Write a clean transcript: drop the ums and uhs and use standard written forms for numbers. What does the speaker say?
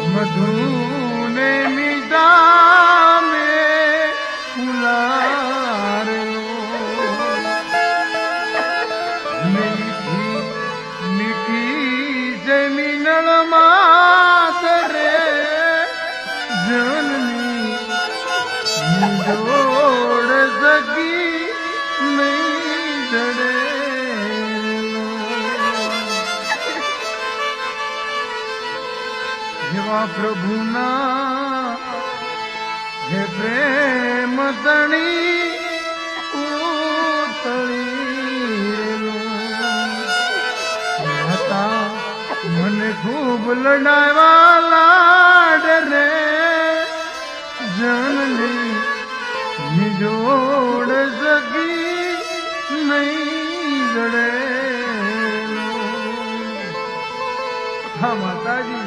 મધુને મીઠા મેં ઉલારેલો મીઠી મીઠી જમીનળ માતરે જનની જોડ સગી નહીં જડે જેવા પ્રભુના હે પ્રેમ તણી હતા મને ખૂબ લડાવા લાડ રે જનની નિજોડ સગી નહીં જડે હા માતાજી